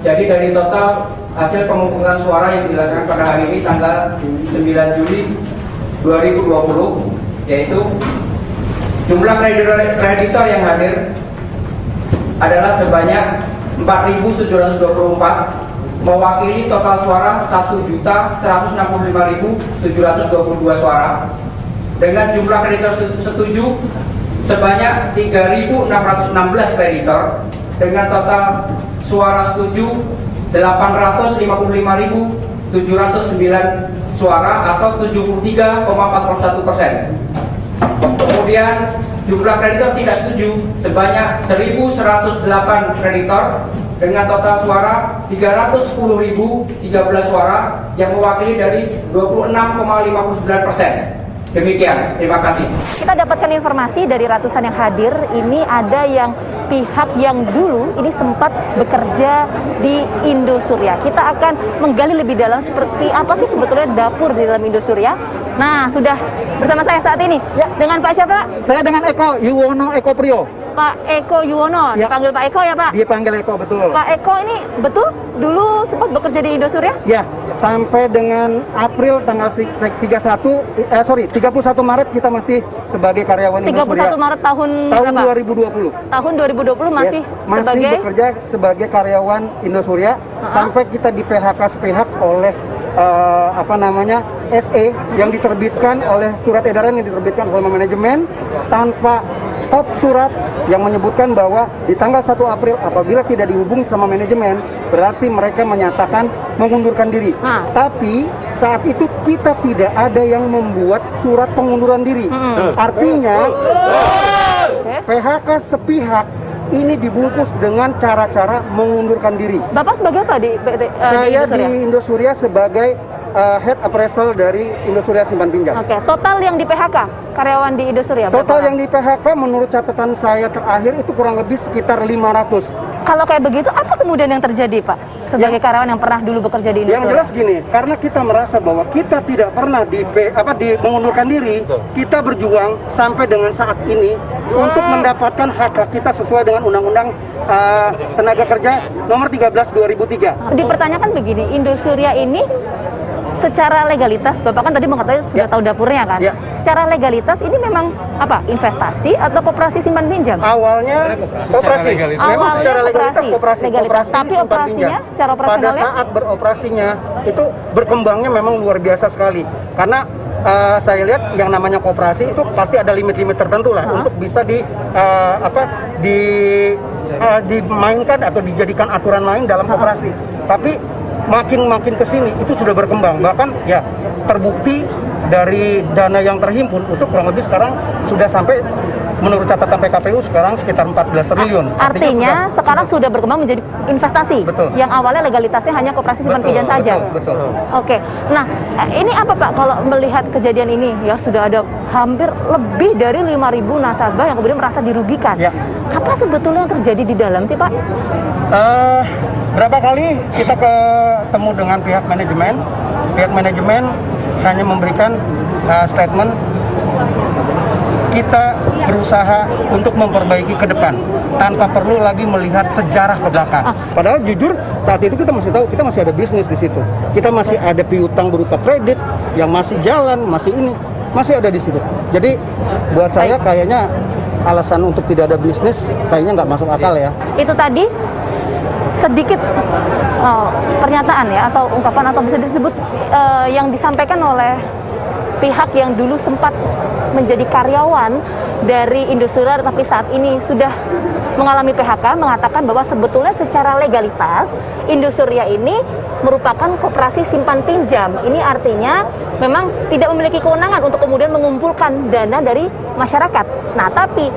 Jadi dari total hasil pemungutan suara yang dilaksanakan pada hari ini tanggal 9 Juli 2020, yaitu jumlah kreditor yang hadir adalah sebanyak 4.724, mewakili total suara 1.165.722 suara, dengan jumlah kreditor setuju sebanyak 3.616 kreditor, dengan total suara setuju 855.709 suara atau 73,41%. Kemudian jumlah kreditor tidak setuju sebanyak 1.108 kreditor dengan total suara 310.013 suara yang mewakili dari 26,59%. Demikian, terima kasih. Kita dapatkan informasi dari ratusan yang hadir, ini ada yang pihak yang dulu ini sempat bekerja di Indosurya. Kita akan menggali lebih dalam seperti apa sih sebetulnya dapur di dalam Indosurya. Nah, sudah bersama saya saat ini. Ya. Dengan Pak siapa? Saya dengan Eko Yuwono Eko Priyo. Pak Eko Yuwono, ya. Dipanggil Pak Eko ya Pak? Dipanggil Eko, betul. Pak Eko ini betul dulu sempat bekerja di Indosurya? Ya, sampai dengan April tanggal 31 Maret kita masih sebagai karyawan Indosurya. 31 Maret tahun berapa? 2020. Tahun 2020 masih masih bekerja sebagai karyawan Indosurya sampai kita di PHK sepihak oleh SE yang diterbitkan oleh surat edaran yang diterbitkan oleh manajemen tanpa top surat yang menyebutkan bahwa di tanggal 1 April apabila tidak dihubungi sama manajemen berarti mereka menyatakan mengundurkan diri. Tapi saat itu kita tidak ada yang membuat surat pengunduran diri. Artinya PHK sepihak ini dibungkus dengan cara-cara mengundurkan diri. Bapak sebagai apa di Saya Indosurya? di Indosurya sebagai head appraisal dari Indosurya Simpan Pinjam. Oke, total yang di PHK karyawan di Indosurya berapa? Total yang di PHK menurut catatan saya terakhir itu kurang lebih sekitar 500. Kalau kayak begitu, apa kemudian yang terjadi, Pak? Sebagai karyawan yang pernah dulu bekerja di Indosurya. Yang jelas gini, karena kita merasa bahwa kita tidak pernah mengundurkan diri, kita berjuang sampai dengan saat ini untuk mendapatkan hak kita sesuai dengan Undang-Undang Tenaga Kerja Nomor 13 2003. Dipertanyakan begini, Indosurya ini secara legalitas, Bapak kan tadi mengatakan sudah tahu dapurnya kan? Secara legalitas ini memang apa? Investasi atau koperasi simpan pinjam? Awalnya koperasi. Memang secara legalitas koperasi. Tapi operasinya, secara operasionalnya? Pada saat beroperasinya itu berkembangnya memang luar biasa sekali. Karena saya lihat yang namanya koperasi itu pasti ada limit-limit tertentu lah untuk bisa dimainkan atau dijadikan aturan main dalam koperasi. Tapi makin ke sini itu sudah berkembang, bahkan ya terbukti dari dana yang terhimpun itu kurang lebih sekarang sudah sampai menurut catatan PKPU sekarang sekitar 14 triliun. Artinya sekarang sudah berkembang menjadi investasi. Betul. Yang awalnya legalitasnya hanya koperasi simpan pinjam saja. Betul. Oke. Nah, ini apa Pak kalau melihat kejadian ini ya sudah ada hampir lebih dari 5.000 nasabah yang kemudian merasa dirugikan. Ya. Apa sebetulnya yang terjadi di dalam sih Pak? Berapa kali kita ketemu dengan pihak manajemen hanya memberikan statement kita berusaha untuk memperbaiki ke depan tanpa perlu lagi melihat sejarah ke belakang. Padahal jujur saat itu kita masih tahu kita masih ada bisnis di situ. Kita masih ada piutang berupa kredit yang masih jalan, masih ada di situ. Jadi buat saya kayaknya alasan untuk tidak ada bisnis kayaknya nggak masuk akal ya. Itu tadi sedikit pernyataan ya atau ungkapan atau bisa disebut yang disampaikan oleh pihak yang dulu sempat menjadi karyawan dari Indosurya tapi saat ini sudah mengalami PHK, mengatakan bahwa sebetulnya secara legalitas Indosurya ini merupakan koperasi simpan pinjam. Ini artinya memang tidak memiliki kewenangan untuk kemudian mengumpulkan dana dari masyarakat. Nah, tapi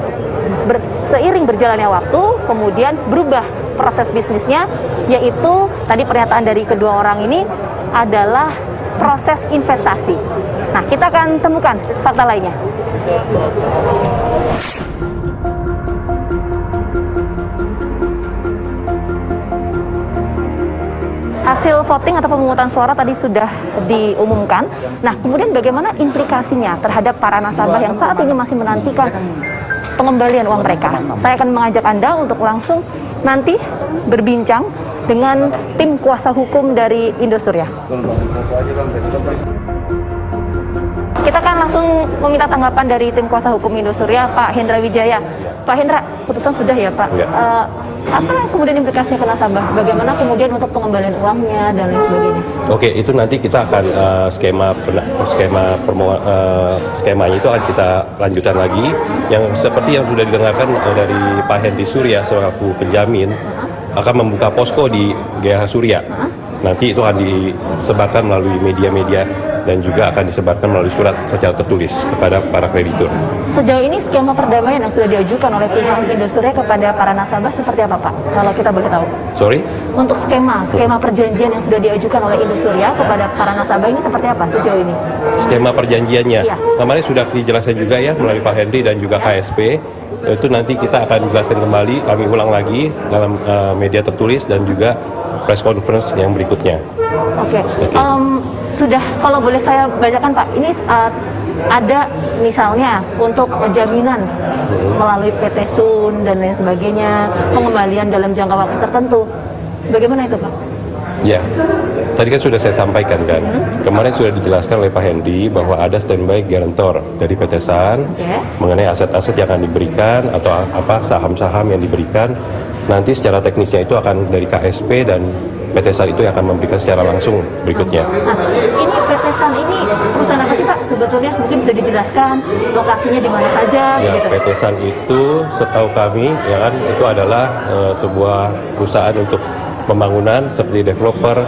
seiring berjalannya waktu kemudian berubah proses bisnisnya, yaitu tadi pernyataan dari kedua orang ini adalah proses investasi. Nah, kita akan temukan fakta lainnya. Hasil voting atau pemungutan suara tadi sudah diumumkan. Nah, kemudian bagaimana implikasinya terhadap para nasabah yang saat ini masih menantikan pengembalian uang mereka? Saya akan mengajak Anda untuk langsung nanti berbincang dengan tim kuasa hukum dari Indosuria. Kita akan langsung meminta tanggapan dari tim kuasa hukum Indosuria, Pak Hendra Wijaya. Pak Hendra, putusan sudah ya Pak? Ya. Apa kemudian implikasinya ke nasabah? Bagaimana kemudian untuk pengembalian uangnya dan lain sebagainya? Oke, itu nanti kita akan skemanya itu akan kita lanjutkan lagi. Yang seperti yang sudah didengarkan dari Pak Hendy Surya selaku penjamin akan membuka posko di GH Surya. Nanti itu akan disebarkan melalui media-media dan juga akan disebarkan melalui surat secara tertulis kepada para kreditur. Sejauh ini skema perdamaian yang sudah diajukan oleh pihak Indosuria kepada para nasabah seperti apa Pak? Kalau kita boleh tahu. Sorry? Untuk skema perjanjian yang sudah diajukan oleh Indosuria kepada para nasabah ini seperti apa sejauh ini? Skema perjanjiannya. Iya. Kemarin sudah dijelaskan juga ya melalui Pak Hendy dan juga KSP. Itu nanti kita akan jelaskan kembali, kami ulang lagi dalam media tertulis dan juga press conference yang berikutnya. Oke. Sudah, kalau boleh saya bacakan Pak, ini ada misalnya untuk jaminan melalui PT Sun dan lain sebagainya, pengembalian dalam jangka waktu tertentu. Bagaimana itu Pak? Ya, tadi kan sudah saya sampaikan kan, kemarin sudah dijelaskan oleh Pak Hendy bahwa ada standby guarantor dari PT Sun mengenai aset-aset yang akan diberikan atau apa saham-saham yang diberikan. Nanti secara teknisnya itu akan dari KSP dan PT Sun itu yang akan memberikan secara langsung berikutnya. Nah, ini PT Sun ini perusahaan apa sih Pak sebetulnya? Mungkin bisa dijelaskan lokasinya di mana saja Ya, gitu. PT Sun itu setahu kami ya kan itu adalah sebuah perusahaan untuk pembangunan seperti developer,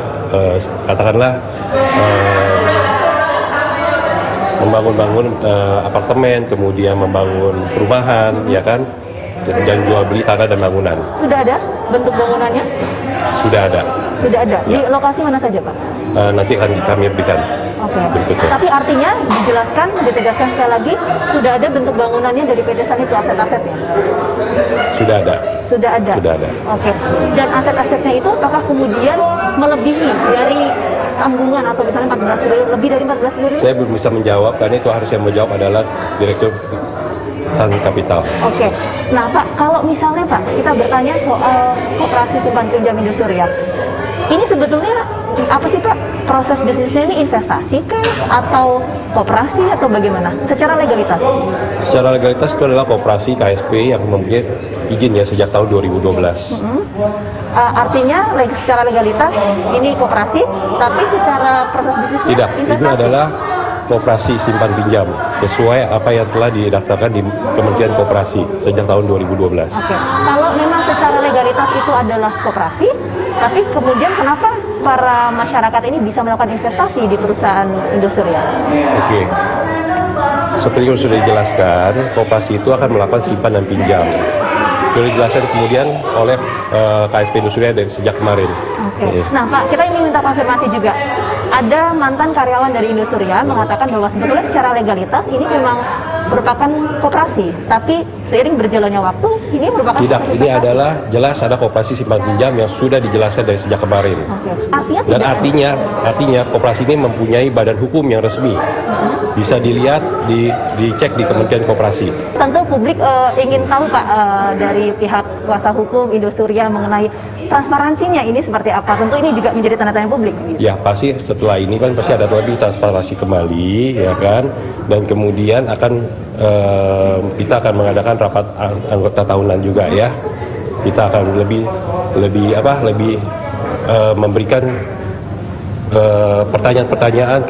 katakanlah membangun apartemen, kemudian membangun perumahan, ya kan, dan jual beli tanah dan bangunan. Sudah ada bentuk bangunannya? Sudah ada. Sudah ada. Di Ya. lokasi mana saja Pak? Nanti akan kami berikan. Oke. Berikutnya. Tapi artinya dijelaskan, ditegaskan sekali lagi, sudah ada bentuk bangunannya dari PT Sun itu aset-asetnya? Sudah ada. Sudah ada? Sudah ada. Oke. Dan aset-asetnya itu apakah kemudian melebihi dari tanggungan atau misalnya 14 triliun, lebih dari 14 triliun? Saya belum bisa menjawab karena itu harus yang menjawab adalah Direktur Sun Capital. Oke. Nah Pak, kalau misalnya Pak, kita bertanya soal koperasi simpan pinjam Indosuria, ini sebetulnya apa sih Pak? Proses bisnisnya ini investasi kah? Atau koperasi atau bagaimana? Secara legalitas? Secara legalitas itu adalah koperasi KSP yang mempunyai izin ya sejak tahun 2012. Artinya secara legalitas ini koperasi, tapi secara proses bisnisnya Tidak, investasi? ini adalah koperasi simpan pinjam sesuai apa yang telah didaftarkan di Kementerian Koperasi sejak tahun 2012. Oke. Kalau memang secara legalitas itu adalah koperasi, tapi kemudian kenapa para masyarakat ini bisa melakukan investasi di perusahaan Indosuria? Oke. Seperti yang sudah dijelaskan, koperasi itu akan melakukan simpan dan pinjam. Sudah dijelaskan kemudian oleh KSP Indosuria dari sejak kemarin. Oke. Nah Pak, kita ingin minta konfirmasi juga. Ada mantan karyawan dari Indosuria mengatakan bahwa sebetulnya secara legalitas ini memang merupakan koperasi, tapi seiring berjalannya waktu ini merupakan Tidak, proses ini investasi. adalah jelas ada koperasi simpan pinjam yang sudah dijelaskan dari sejak kemarin. Oke. Artinya Dan tidak artinya koperasi ini mempunyai badan hukum yang resmi. Bisa dilihat, dicek di Kementerian Koperasi. tentu publik ingin tahu Pak dari pihak kuasa hukum Indosuria mengenai transparansinya ini seperti apa. Tentu ini juga menjadi tanda tanya publik. Ya pasti setelah ini kan pasti ada lebih transparansi kembali, ya kan. Dan kemudian kita akan mengadakan rapat anggota tahunan juga ya. Kita akan lebih memberikan pertanyaan-pertanyaan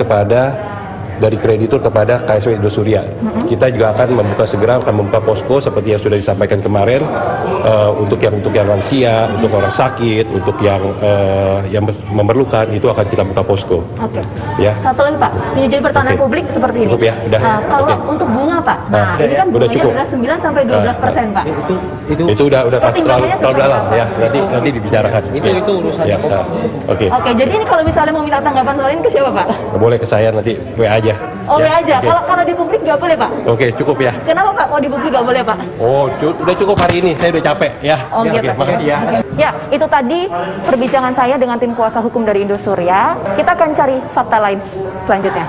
dari kreditur kepada KSP Indosuria. Kita juga akan membuka posko seperti yang sudah disampaikan kemarin untuk yang lansia, untuk orang sakit, untuk yang memerlukan itu akan kita buka posko. Oke. Ya. Satu lagi Pak, ini jadi pertanyaan Oke. publik seperti ini. Cukup ya, udah. Kalau Oke. untuk bunga Pak, nah ini kan udah bunganya cukup. adalah 9 sampai 12% Pak. Itu udah Pertimbangannya terlalu seperti dalam apa? ya. Nanti dibicarakan. Itu urusannya ya. Bapak. Oke. Oke, jadi ini kalau misalnya mau minta tanggapan soal ini ke siapa Pak? Boleh ke saya nanti WA aja. Oh Ya, aja. oke. Kalau di publik nggak boleh Pak? Oke, cukup ya. Kenapa Pak? Kalau di publik nggak boleh Pak? Oh, udah cukup hari ini. Saya udah capek ya. Oh Ya, gitu. oke, makasih ya. Ya, itu tadi perbincangan saya dengan tim kuasa hukum dari Indosuria. Kita akan cari fakta lain selanjutnya.